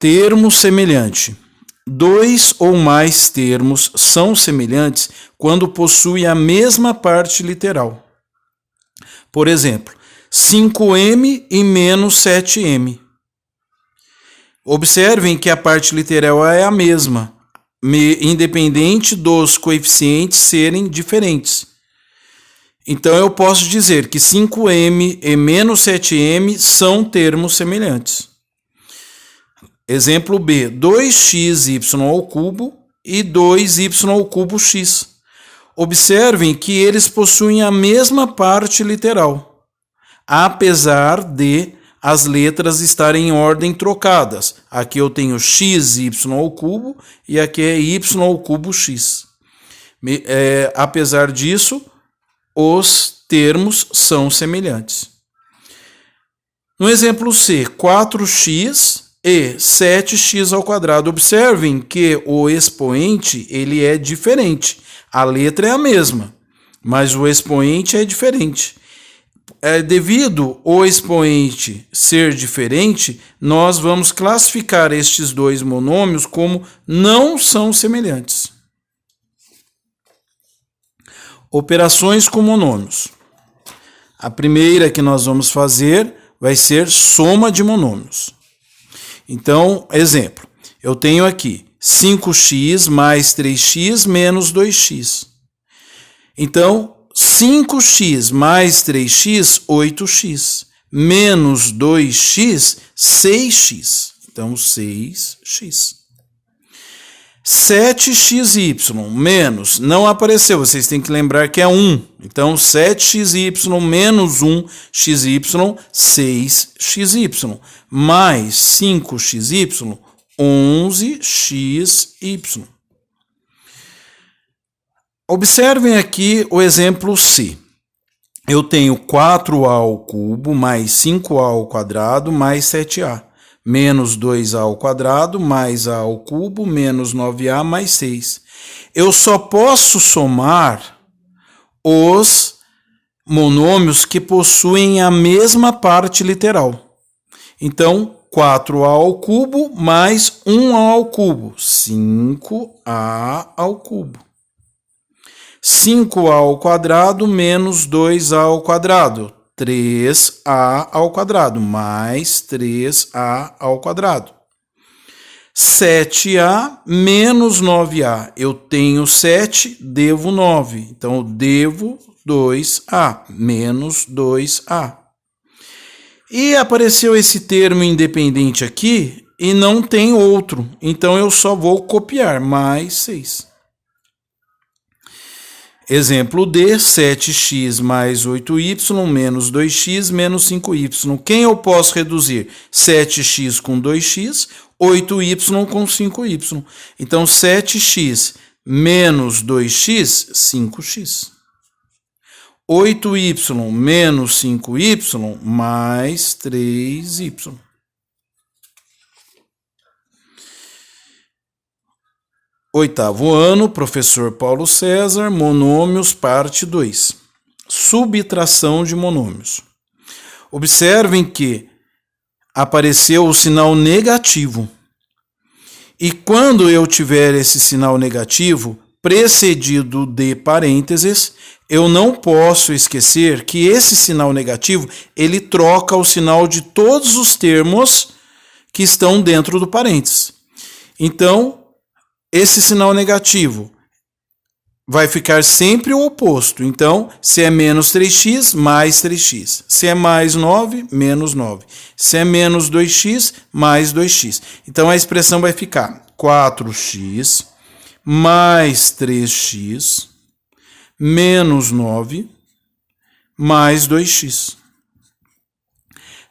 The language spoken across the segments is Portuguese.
Termo semelhante. Dois ou mais termos são semelhantes quando possuem a mesma parte literal. Por exemplo, 5m e menos 7m. Observem que a parte literal é a mesma, independente dos coeficientes serem diferentes. Então eu posso dizer que 5m e menos 7m são termos semelhantes. Exemplo B, 2xy ao cubo e 2y ao cubo x. Observem que eles possuem a mesma parte literal, apesar de as letras estarem em ordem trocadas. Aqui eu tenho xy ao cubo e aqui é y ao cubo x. Apesar disso, os termos são semelhantes. No exemplo C, 4x e 7x ao quadrado. Observem que o expoente ele é diferente. A letra é a mesma, mas o expoente é diferente. Devido ao expoente ser diferente, nós vamos classificar estes dois monômios como não são semelhantes. Operações com monômios. A primeira que nós vamos fazer vai ser soma de monômios. Então, exemplo, eu tenho aqui 5x mais 3x menos 2x. Então, 5x mais 3x, 8x, menos 2x, 6x. Então, 6x. 7xy menos, não apareceu, vocês têm que lembrar que é 1. Então, 7xy menos 1xy, 6xy, mais 5xy, 11xy. Observem aqui o exemplo C. Eu tenho 4a ao cubo mais 5a ao quadrado mais 7a. Menos 2a ao quadrado, mais a ao cubo, menos 9a, mais 6. Eu só posso somar os monômios que possuem a mesma parte literal. Então, 4a ao cubo mais 1a ao cubo, 5a ao cubo. 5a ao quadrado menos 2a ao quadrado, 3a ao quadrado, mais 3a ao quadrado. 7a menos 9a. Eu tenho 7, devo 9. Então, eu devo 2a, menos 2a. E apareceu esse termo independente aqui e não tem outro. Então, eu só vou copiar, mais 6. Exemplo D, 7x mais 8y menos 2x menos 5y. Quem eu posso reduzir? 7x com 2x, 8y com 5y. Então, 7x menos 2x, 5x. 8y menos 5y, mais 3y. Oitavo ano, professor Paulo César, monômios, parte 2. Subtração de monômios. Observem que apareceu o sinal negativo. E quando eu tiver esse sinal negativo, precedido de parênteses, eu não posso esquecer que esse sinal negativo, ele troca o sinal de todos os termos que estão dentro do parênteses. Então, esse sinal negativo vai ficar sempre o oposto. Então, se é menos 3x, mais 3x. Se é mais 9, menos 9. Se é menos 2x, mais 2x. Então, a expressão vai ficar 4x mais 3x menos 9 mais 2x.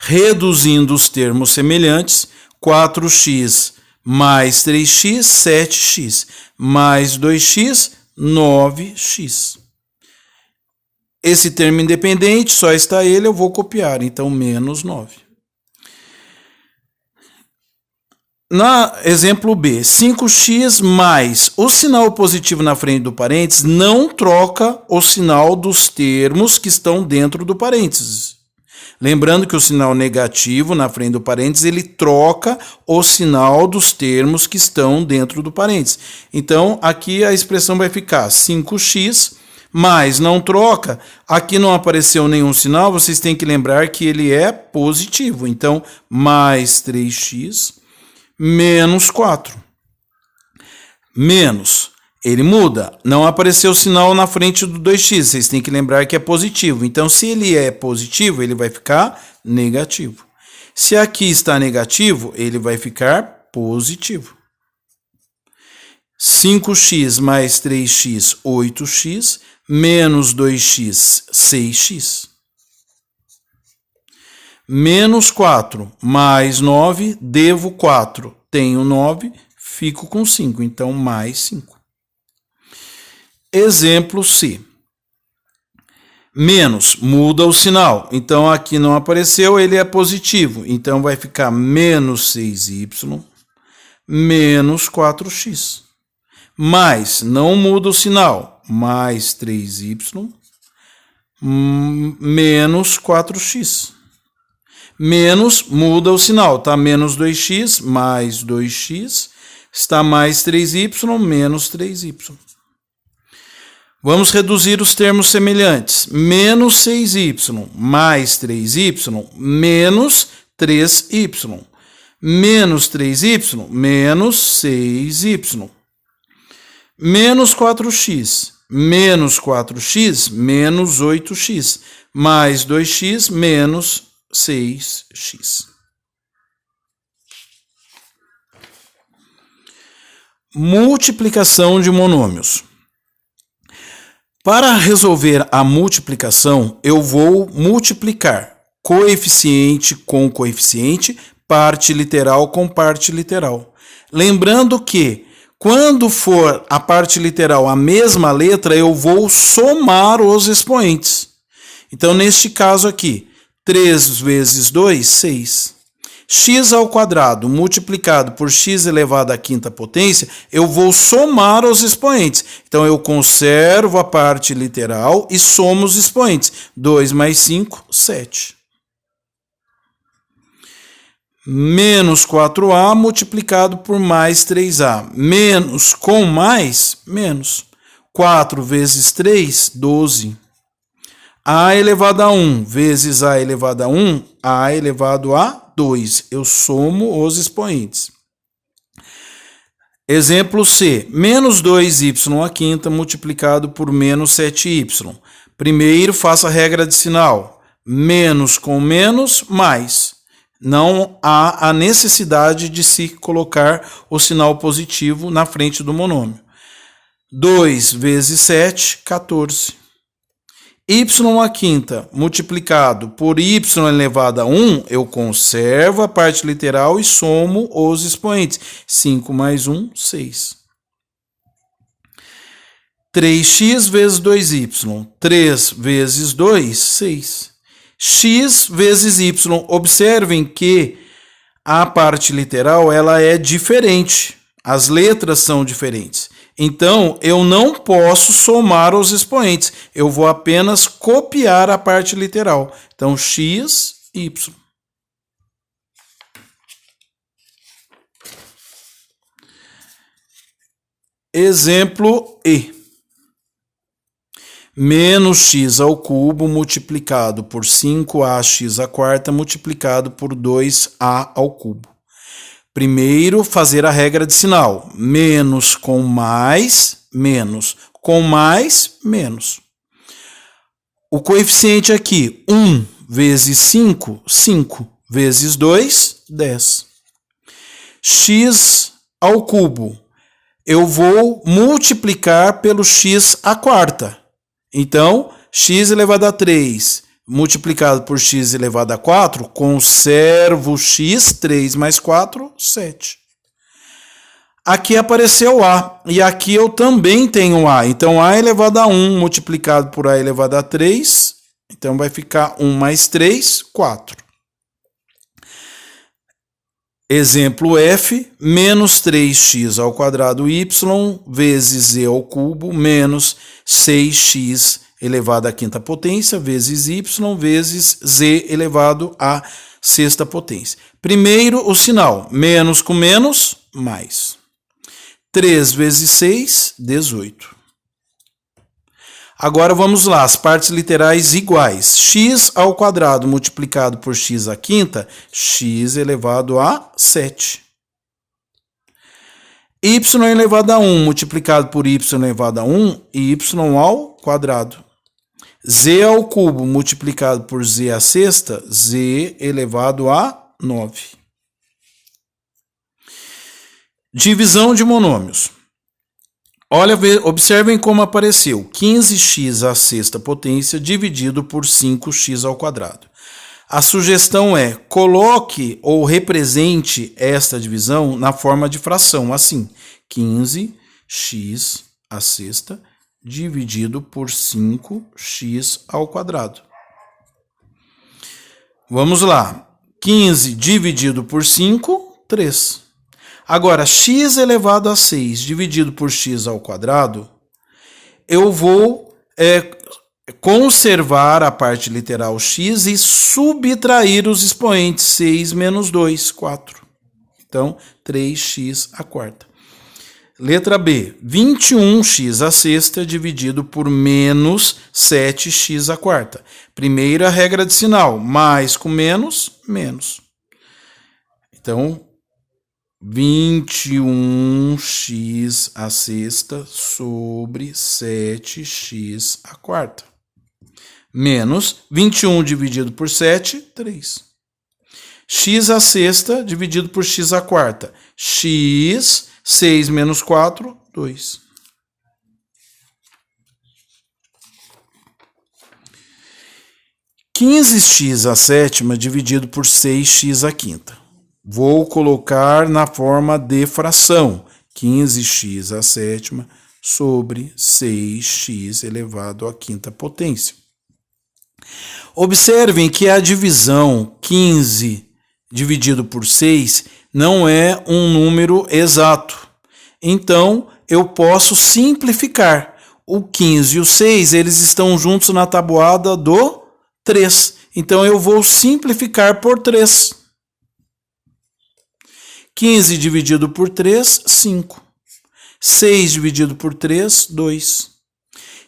Reduzindo os termos semelhantes, 4x mais 3x, 7x, mais 2x, 9x. Esse termo independente, só está ele, eu vou copiar, então menos 9. Na exemplo B, 5x mais o sinal positivo na frente do parênteses não troca o sinal dos termos que estão dentro do parênteses. Lembrando que o sinal negativo na frente do parênteses, ele troca o sinal dos termos que estão dentro do parênteses. Então, aqui a expressão vai ficar 5x, mas não troca. Aqui não apareceu nenhum sinal, vocês têm que lembrar que ele é positivo. Então, mais 3x menos 4. Menos. Ele muda, não apareceu sinal na frente do 2x, vocês têm que lembrar que é positivo. Então, se ele é positivo, ele vai ficar negativo. Se aqui está negativo, ele vai ficar positivo. 5x mais 3x, 8x, menos 2x, 6x. Menos 4 mais 9, devo 4, tenho 9, fico com 5, então mais 5. Exemplo C. Menos, muda o sinal. Então, aqui não apareceu, ele é positivo. Então, vai ficar menos 6y, menos 4x. Mais, não muda o sinal. Mais 3y, menos 4x. Menos, muda o sinal. Está menos 2x, mais 2x. Está mais 3y, menos 3y. Vamos reduzir os termos semelhantes. Menos 6y mais 3y menos 3y. Menos 3y menos 6y. Menos 4x menos 4x menos 8x. Mais 2x menos 6x. Multiplicação de monômios. Para resolver a multiplicação, eu vou multiplicar coeficiente com coeficiente, parte literal com parte literal. Lembrando que, quando for a parte literal a mesma letra, eu vou somar os expoentes. Então, neste caso aqui, 3 vezes 2, 6. X ao quadrado multiplicado por x elevado à quinta potência, eu vou somar os expoentes. Então, eu conservo a parte literal e somo os expoentes. 2 mais 5, 7. Menos 4a multiplicado por mais 3a. Menos com mais, menos. 4 vezes 3, 12. A elevado a 1 vezes a elevado a 1, a elevado a 2. Eu somo os expoentes. Exemplo C. Menos 2y à quinta multiplicado por menos 7y. Primeiro, faça a regra de sinal. Menos com menos, mais. Não há a necessidade de se colocar o sinal positivo na frente do monômio. 2 vezes 7, 14. Y à quinta multiplicado por y elevado a 1, eu conservo a parte literal e somo os expoentes. 5 mais 1, 6. 3x vezes 2y. 3 vezes 2, 6. X vezes y. Observem que a parte literal ela é diferente. As letras são diferentes. Então, eu não posso somar os expoentes. Eu vou apenas copiar a parte literal. Então, x, y. Exemplo E. Menos x ao cubo multiplicado por 5ax à quarta multiplicado por 2a ao cubo. Primeiro, fazer a regra de sinal. Menos com mais, menos. Com mais, menos. O coeficiente aqui, 1 vezes 5, 5. Vezes 2, 10. X ao cubo. Eu vou multiplicar pelo x à quarta. Então, x elevado a 3 multiplicado por x elevado a 4, conservo x, 3 mais 4, 7. Aqui apareceu a, e aqui eu também tenho a. Então, a elevado a 1 multiplicado por a elevado a 3, então vai ficar 1 mais 3, 4. Exemplo F, menos 3x ao quadrado y vezes z ao cubo menos 6x elevado à quinta potência, vezes y, vezes z elevado à sexta potência. Primeiro o sinal, menos com menos, mais. 3 vezes 6, 18. Agora vamos lá, as partes literais iguais. X ao quadrado multiplicado por x à quinta, x elevado a 7. Y elevado a 1 multiplicado por y elevado a 1, y ao quadrado. Z ao cubo multiplicado por z à sexta, z elevado a 9. Divisão de monômios. Olha, observem como apareceu 15x à sexta potência dividido por 5x ao quadrado. A sugestão é, coloque ou represente esta divisão na forma de fração, assim, 15x à sexta dividido por 5x ao quadrado. Vamos lá, 15 dividido por 5, 3. Agora, x elevado a 6 dividido por x ao quadrado, eu vou conservar a parte literal x e subtrair os expoentes 6 menos 2, 4. Então, 3x à quarta. Letra B, 21x à sexta dividido por menos 7x à quarta. Primeira regra de sinal, mais com menos, menos. Então, 21x à sexta sobre 7x à quarta. Menos 21 dividido por 7, 3. X à sexta dividido por x à quarta. X, 6 menos 4, 2. (15x à sétima dividido por 6x à quinta. Vou colocar na forma de fração, 15x à sétima sobre 6x elevado à quinta potência. Observem que a divisão 15 dividido por 6 não é um número exato. Então, eu posso simplificar. O 15 e o 6, eles estão juntos na tabuada do 3. Então, eu vou simplificar por 3. 15 dividido por 3, 5. 6 dividido por 3, 2.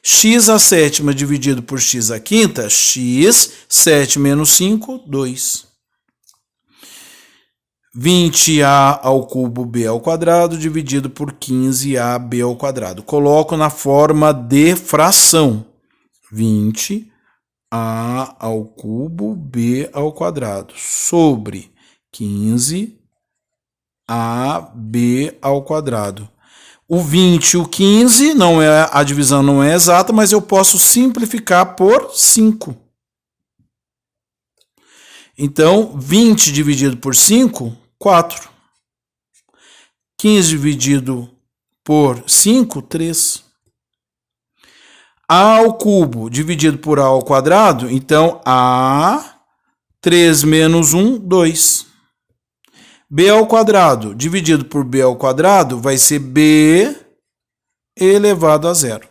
X à sétima dividido por x à quinta, x, 7 menos 5, 2. 20a ao cubo b ao quadrado dividido por 15ab ao quadrado. Coloco na forma de fração. 20a ao cubo b ao quadrado sobre 15ab ao quadrado. O 20 e o 15, a divisão não é exata, mas eu posso simplificar por 5. Então, 20 dividido por 5, 4. 15 dividido por 5, 3. A ao cubo dividido por a ao quadrado, então a, 3 menos 1, 2. B ao quadrado dividido por b ao quadrado vai ser b elevado a 0.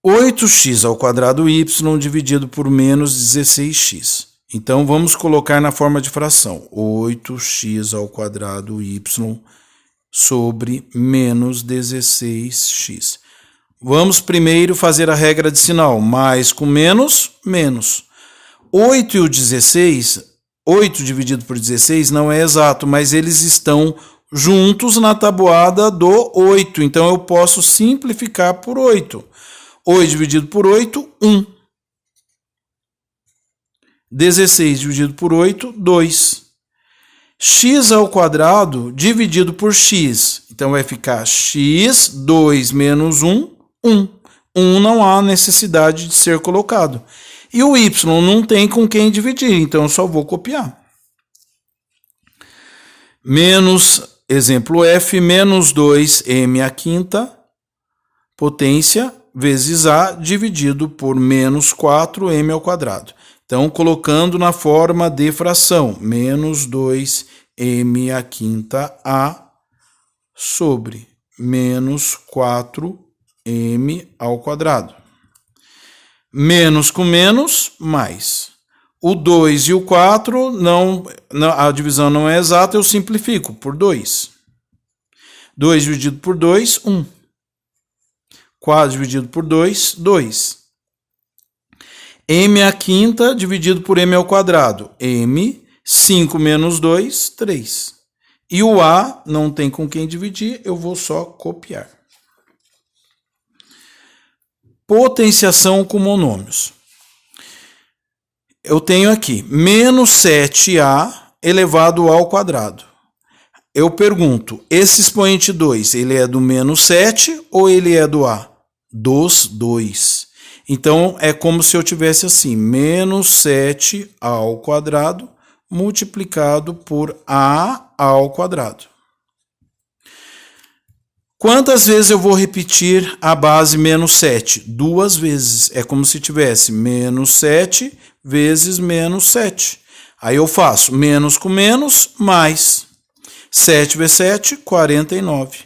8x ao quadrado y dividido por menos 16x. Então, vamos colocar na forma de fração. 8x ao quadrado y sobre menos 16x. Vamos primeiro fazer a regra de sinal. Mais com menos, menos. 8 e o 16... 8 dividido por 16 não é exato, mas eles estão juntos na tabuada do 8. Então, eu posso simplificar por 8. 8 dividido por 8, 1. 16 dividido por 8, 2. X ao quadrado dividido por x. Então, vai ficar x, 2 menos 1, 1. 1 não há necessidade de ser colocado. E o y não tem com quem dividir, então eu só vou copiar. Menos, exemplo F, menos 2m à quinta potência vezes a dividido por menos 4m ao quadrado. Então, colocando na forma de fração, menos 2m à quinta a sobre menos 4m m ao quadrado. Menos com menos, mais. O 2 e o 4, a divisão não é exata, eu simplifico por 2. 2 dividido por 2, 1. 4 dividido por 2, 2. M à quinta dividido por m ao quadrado. M, 5 menos 2, 3. E o A não tem com quem dividir, eu vou só copiar. Potenciação com monômios. Eu tenho aqui menos 7A elevado ao quadrado. Eu pergunto, esse expoente 2, ele é do menos 7 ou ele é do A? Dos 2. Então, é como se eu tivesse assim, menos 7 ao quadrado multiplicado por A ao quadrado. Quantas vezes eu vou repetir a base menos 7? 2 vezes. É como se tivesse menos 7 vezes menos 7. Aí eu faço menos com menos, mais. 7 vezes 7, 49.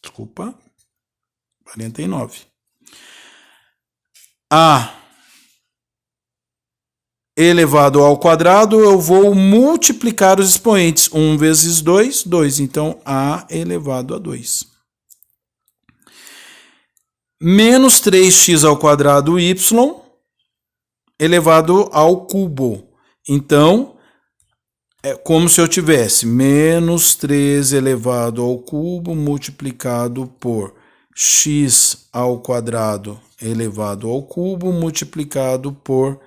Desculpa. 49. A elevado ao quadrado, eu vou multiplicar os expoentes. 1 vezes 2, 2. Então, A elevado a 2. Menos 3x ao quadrado y elevado ao cubo. Então, é como se eu tivesse menos 3 elevado ao cubo multiplicado por x ao quadrado elevado ao cubo multiplicado por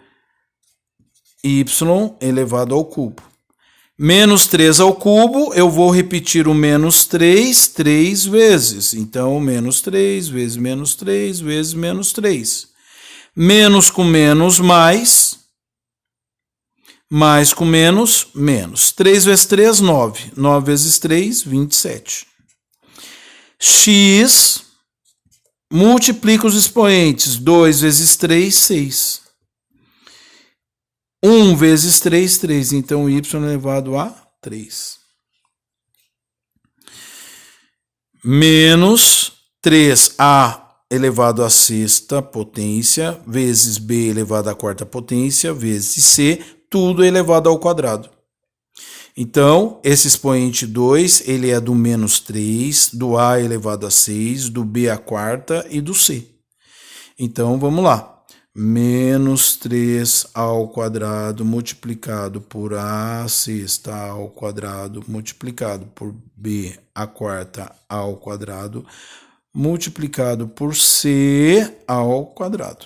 y elevado ao cubo. Menos 3 ao cubo, eu vou repetir o menos 3 3 vezes. Então, menos 3 vezes menos 3 vezes menos 3. Menos com menos, mais. Mais com menos, menos. 3 vezes 3, 9. 9 vezes 3, 27. X multiplica os expoentes. 2 vezes 3, 6. 1 vezes 3, 3. Então, y elevado a 3. Menos 3a elevado à sexta potência, vezes b elevado à quarta potência, vezes c, tudo elevado ao quadrado. Então, esse expoente 2, ele é do menos 3, do a elevado a 6, do b à quarta e do c. Então, vamos lá. Menos 3 ao quadrado multiplicado por a sexta ao quadrado multiplicado por b à quarta ao quadrado multiplicado por c ao quadrado.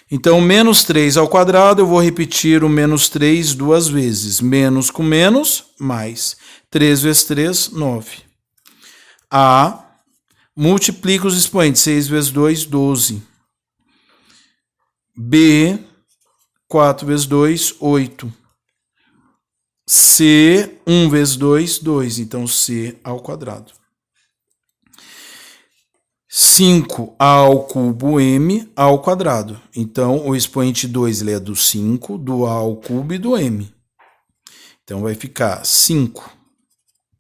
Então, menos 3 ao quadrado, eu vou repetir o menos 3 duas vezes. Menos com menos, mais. 3 vezes 3, 9. A multiplica os expoentes. 6 vezes 2, 12. B, 4 vezes 2, 8. C, 1 vezes 2, 2. Então, C ao quadrado. 5 ao cubo m ao quadrado. Então, o expoente 2 ele é do 5, do a ao cubo e do m. Então, vai ficar 5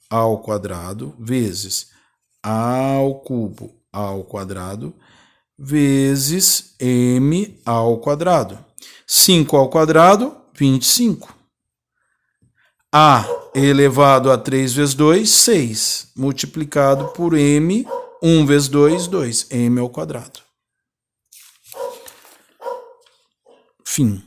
ao quadrado vezes a ao cubo ao quadrado vezes m ao quadrado. 5 ao quadrado, 25. A elevado a 3 vezes 2, 6. Multiplicado por m, 1 vezes 2, 2. M ao quadrado. Fim.